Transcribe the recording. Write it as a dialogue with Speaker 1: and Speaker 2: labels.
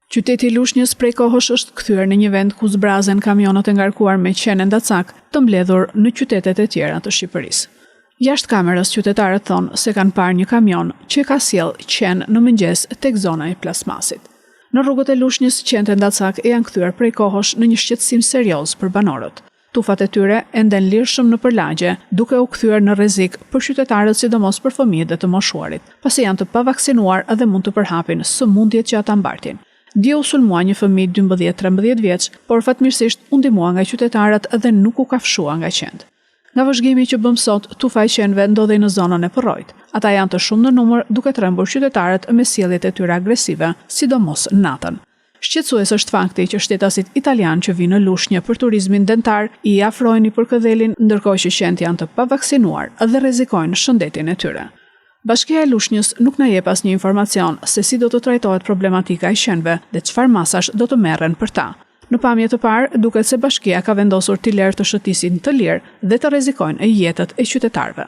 Speaker 1: Qyteti i Lushnjës prej kohësh është kthyer në një vend ku zbrazen kamionët e ngarkuar me qenë ndacak të mbledhur në qytetet e tjera të Shqipërisë. Jashtë kamerës, qytetarët thonë se kanë parë një kamion që ka sjell qenë në mëngjes tek zona e plasmasit. Në rrugët e Lushnjës, qenë ndacak janë kthyer prej kohësh në një shqetësim serioz për banorët. Tufat e tyre enden lirshëm në përlagje, duke u kthyer në rrezik për qytetarët, sidomos për fëmijët dhe të moshuarit, pasi janë të pavaksinuar dhe mund të përhapin sëmundjet që ata mbartin. Dje u sulmua një fëmijë 12-13 vjeç, por fatmirësisht u ndihmua nga qytetarët dhe nuk u kafshua nga qend. Nga vëzhgimi që bëm sot, tufa e qenëve ndodhej në zonën e Porrojt. Ata janë të shumë në numër, duke trembur qytetarët me sjelljet e tyre agresive, sidomos natën. Shqetësues është fakti që shtetasit italian që vinë në Lushnjë për turizmin dentar i afrojnë i përkëdhelin, ndërkohë që qenët janë të pavaksinuar dhe rrezikojnë shëndetin e tyre. Bashkia e Lushnjës nuk na jep asnjë informacion se si do të trajtohet problematika e qenëve dhe çfarë masash do të merren për ta. Në pamje të parë, duket se bashkia ka vendosur t'i lërë të shëtisin të lirë dhe të rrezikojnë jetët e qytetarëve.